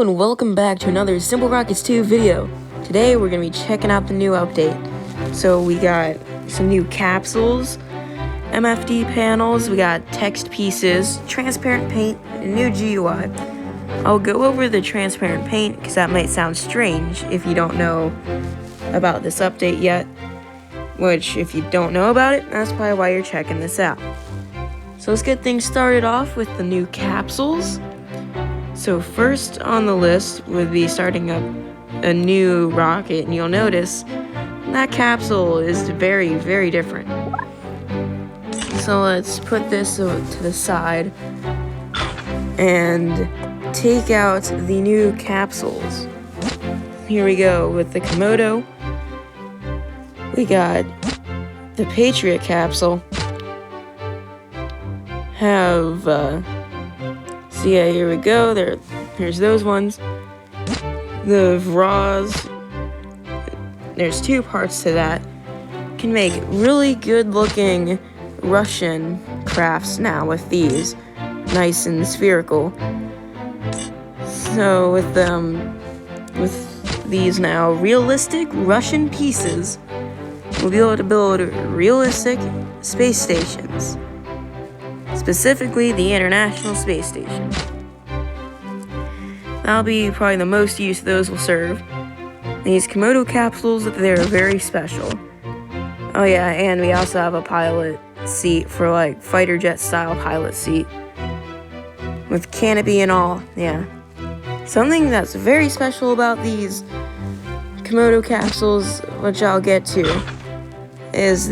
and welcome back to another SimpleRockets 2 video. Today we're going to be checking out the new update. So we got some new capsules, MFD panels, we got text pieces, transparent paint, and new GUI. I'll go over the transparent paint because that might sound strange if you don't know about this update yet. Which, if you don't know about it, that's probably why you're checking this out. So let's get things started off with the new capsules. So first on the list would be starting up a new rocket, and you'll notice that capsule is very, very different. So let's put this to the side and take out the new capsules. Here we go with the Komodo. We got the Patriot capsule. So yeah, here we go. Here's those ones. The Vraz. There's two parts to that. Can make really good-looking Russian crafts now with these, nice and spherical. So with these now realistic Russian pieces, we'll be able to build realistic space stations. Specifically, the International Space Station. That'll be probably the most use those will serve. These Komodo capsules, they're very special. Oh yeah, and we also have a pilot seat for like fighter jet style pilot seat. With canopy and all, yeah. Something that's very special about these Komodo capsules, which I'll get to, is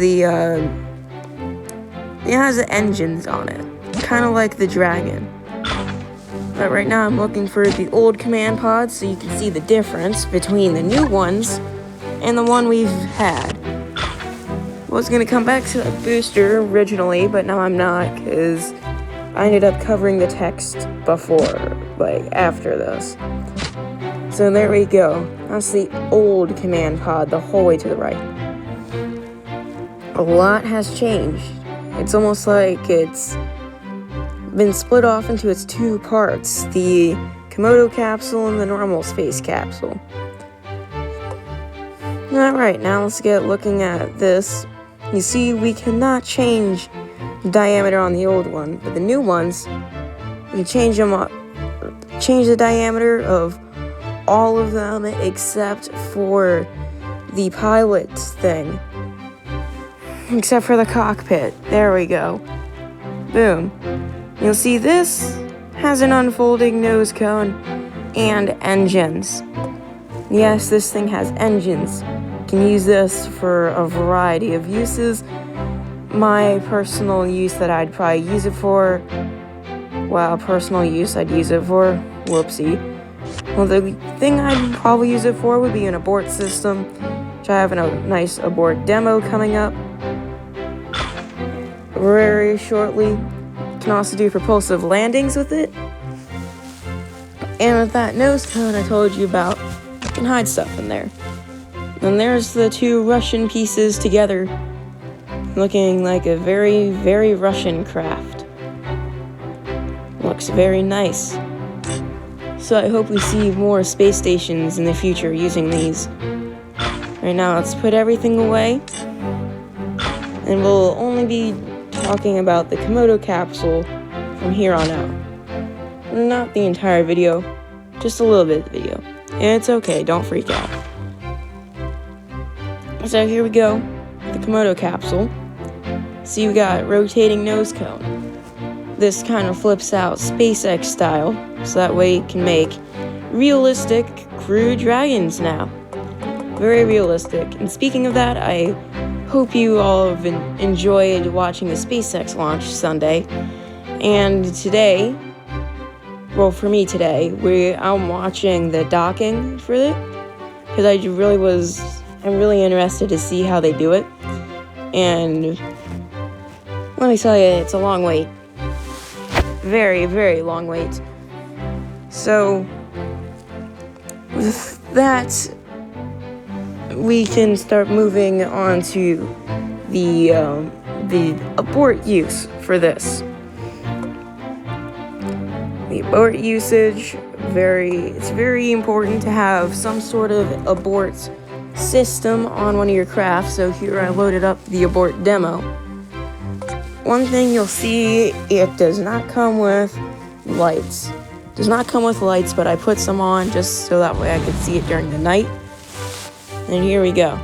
it has engines on it, kind of like the Dragon. But right now I'm looking for the old command pods so you can see the difference between the new ones and the one we've had. I was going to come back to the booster originally, but now I'm not because I ended up covering the text after this. So there we go. That's the old command pod the whole way to the right. A lot has changed. It's almost like it's been split off into its two parts, the Komodo capsule and the normal space capsule. Alright, now let's get looking at this. You see, we cannot change the diameter on the old one, but the new ones, we can change the diameter of all of them except for the pilot thing. Except for the cockpit. There we go. Boom. You'll see this has an unfolding nose cone and engines. Yes, this thing has engines. You can use this for a variety of uses. My personal use that I'd probably use it for, whoopsie. Well, the thing I'd probably use it for would be an abort system, which I have a nice abort demo coming up very shortly. You can also do propulsive landings with it. And with that nose cone I told you about, you can hide stuff in there. And there's the two Russian pieces together, looking like a very, very Russian craft. Looks very nice. So I hope we see more space stations in the future using these. Right now, let's put everything away. And we'll only be talking about the Komodo capsule from here on out. Not the entire video, just a little bit of the video. And it's okay, don't freak out. So here we go, the Komodo capsule. See, we got rotating nose cone. This kind of flips out SpaceX style, so that way you can make realistic crew dragons now. Very realistic. And speaking of that, I hope you all have enjoyed watching the SpaceX launch Sunday. And today, well, for me today, I'm watching the docking for it, because I'm really interested to see how they do it. And let me tell you, it's a long wait. Very, very long wait. So, with that, we can start moving on to the abort use for this. The abort usage, it's very important to have some sort of abort system on one of your crafts. So here I loaded up the abort demo. One thing you'll see, it does not come with lights. Does not come with lights, but I put some on just so that way I could see it during the night. And here we go.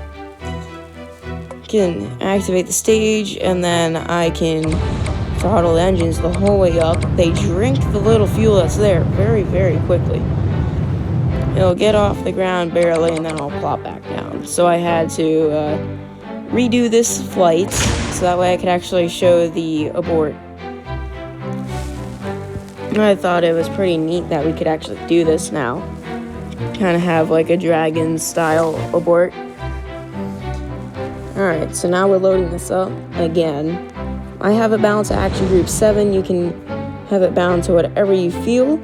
Can activate the stage, and then I can throttle the engines the whole way up. They drink the little fuel that's there very, very quickly. It'll get off the ground barely, and then it'll plop back down. So I had to redo this flight so that way I could actually show the abort. I thought it was pretty neat that we could actually do this now. Kind of have like a dragon style abort. Alright, so now we're loading this up again. I have it bound to Action Group 7. You can have it bound to whatever you feel.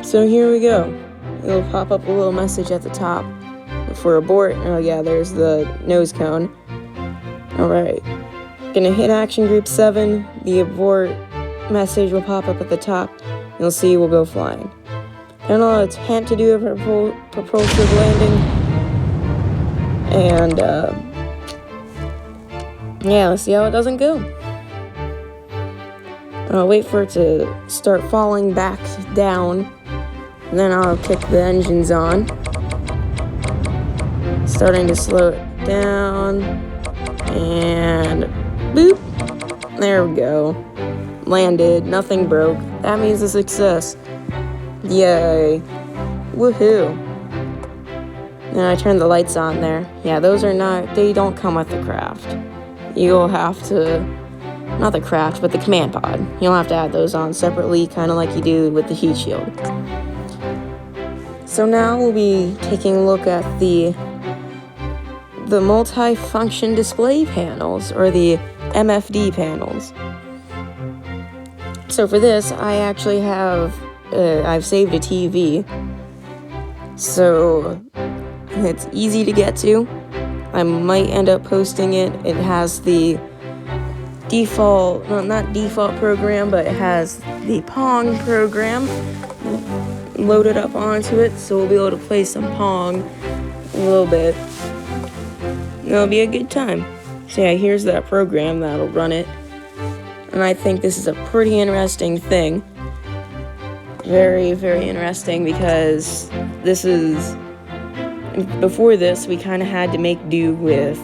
So here we go. It'll pop up a little message at the top for abort. Oh yeah, there's the nose cone. Alright. Gonna hit Action Group 7. The abort message will pop up at the top. You'll see we'll go flying. Then I'll attempt to do a propulsive landing. And yeah, let's see how it doesn't go. I'll wait for it to start falling back down, and then I'll kick the engines on. Starting to slow it down, and boop, there we go. Landed, nothing broke. That means a success. Yay. Woohoo. Then I turned the lights on there. Yeah, those are not, they don't come with the craft. You'll have to, not the craft, but the command pod. You'll have to add those on separately, kind of like you do with the heat shield. So now we'll be taking a look at the multi-function display panels, or the MFD panels. So for this, I actually have, I've saved a TV. So it's easy to get to. I might end up posting it. It has the default, well, not default program, but it has the Pong program loaded up onto it, so we'll be able to play some Pong a little bit. It'll be a good time. So yeah, here's that program that'll run it. And I think this is a pretty interesting thing. Very, very interesting, because this is, before this, we kind of had to make do with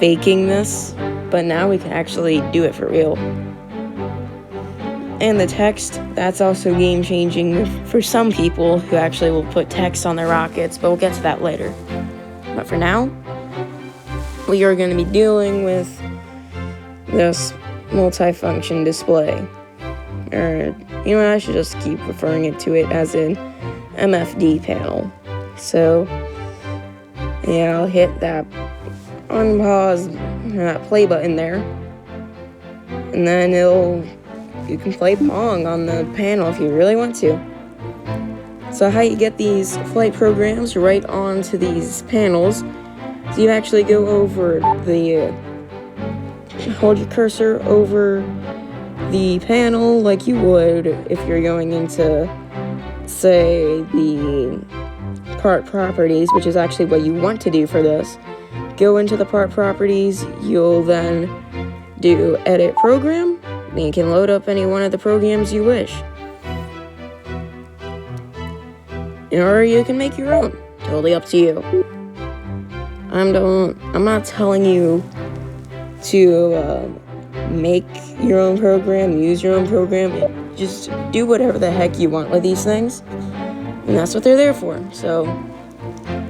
faking this, but now we can actually do it for real. And the text, that's also game-changing for some people who actually will put text on their rockets, but we'll get to that later. But for now, we are going to be dealing with this multi-function display. Or, you know, I should just keep referring to it as an MFD panel. So, yeah, I'll hit that unpause, that play button there, and then you can play Pong on the panel if you really want to. So how you get these flight programs right onto these panels, so you actually go over hold your cursor over the panel like you would if you're going into, say, the part properties, which is actually what you want to do for this. Go into the part properties, you'll then do edit program, and you can load up any one of the programs you wish. Or you can make your own, totally up to you. I'm not telling you to make your own program, use your own program. Just do whatever the heck you want with these things, and that's what they're there for. So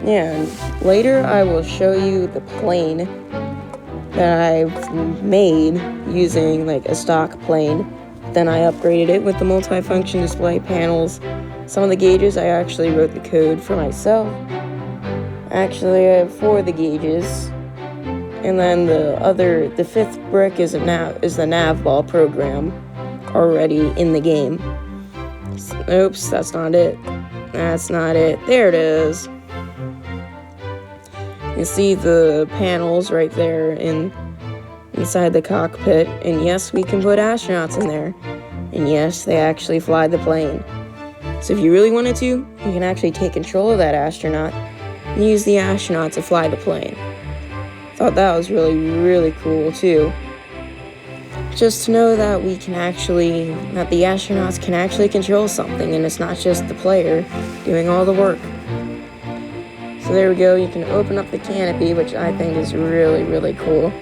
yeah, and later I will show you the plane that I've made using like a stock plane. Then I upgraded it with the multi-function display panels. Some of the gauges I actually wrote the code for myself. Actually, I have 4 of the gauges. And then the 5th brick is the nav ball program already in the game. Oops, that's not it. That's not it. There it is. You see the panels right there inside the cockpit. And yes, we can put astronauts in there. And yes, they actually fly the plane. So if you really wanted to, you can actually take control of that astronaut and use the astronaut to fly the plane. Thought that was really, really cool too. Just to know that that the astronauts can actually control something, and it's not just the player doing all the work. So there we go, you can open up the canopy, which I think is really, really cool.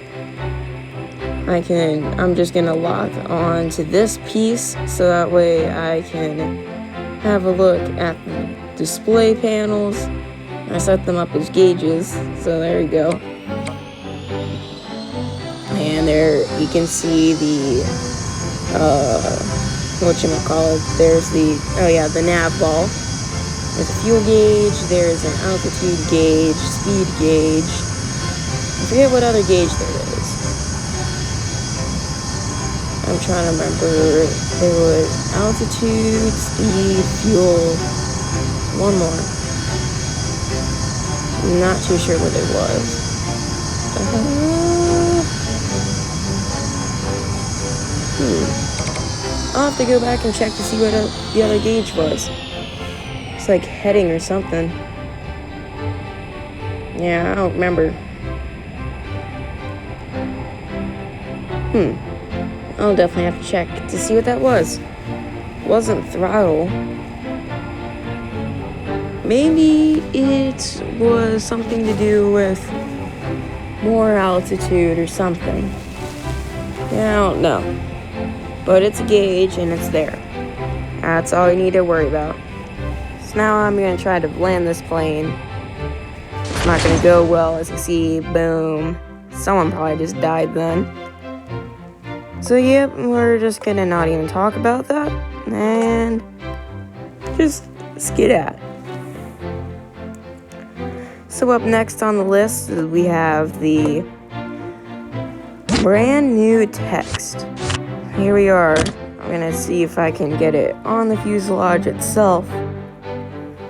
I'm just gonna lock on to this piece so that way I can have a look at the display panels. I set them up as gauges, so there you go. And there you can see the, there's the nav ball. There's a fuel gauge, there's an altitude gauge, speed gauge. I forget what other gauge there is. I'm trying to remember. There was altitude, speed, fuel, one more. I'm not too sure what it was. I'll have to go back and check to see what the other gauge was. It's like heading or something. Yeah, I don't remember. I'll definitely have to check to see what that was. It wasn't throttle. Maybe it was something to do with more altitude or something. Yeah, I don't know. But it's a gauge and it's there. That's all you need to worry about. So now I'm going to try to land this plane. It's not going to go well, as you see. Boom. Someone probably just died then. So yep, we're just going to not even talk about that. And just skedat. So up next on the list, we have the brand new text. Here we are. I'm gonna see if I can get it on the fuselage itself,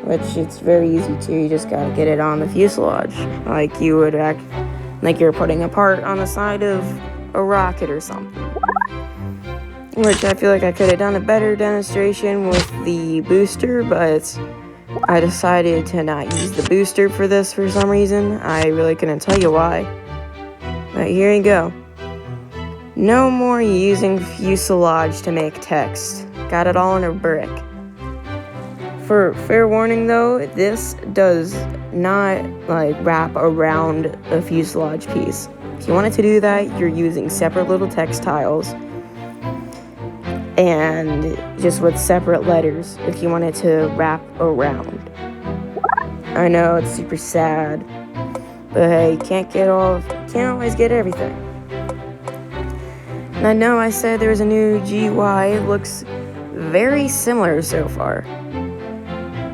which it's very easy to. You just gotta get it on the fuselage, like you would act like you're putting a part on the side of a rocket or something. Which I feel like I could have done a better demonstration with the booster, but I decided to not use the booster for this for some reason. I really couldn't tell you why. But here you go. No more using fuselage to make text. Got it all in a brick. For fair warning though, this does not wrap around a fuselage piece. If you wanted to do that, you're using separate little text tiles and just with separate letters if you wanted to wrap around. I know it's super sad, but hey, can't always get everything. And I know I said there was a new GUI. It looks very similar so far.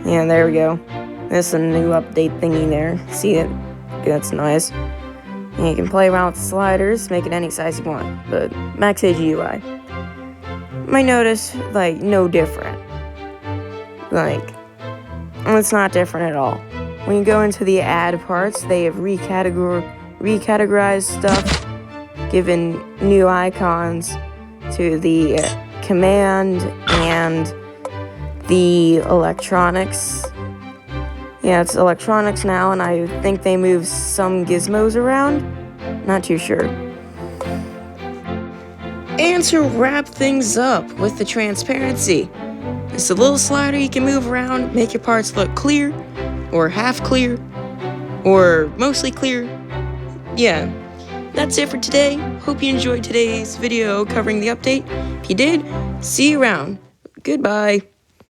Yeah, there we go. There's a new update thingy there. See it? That's nice. And you can play around with the sliders, make it any size you want. But back to the GUI. You might notice, no different. It's not different at all. When you go into the add parts, they have recategorized stuff, given new icons to the command and the electronics. Yeah, it's electronics now, and I think they move some gizmos around. Not too sure. And to wrap things up with the transparency, it's a little slider you can move around, make your parts look clear, or half clear, or mostly clear. Yeah. That's it for today. Hope you enjoyed today's video covering the update. If you did, see you around. Goodbye.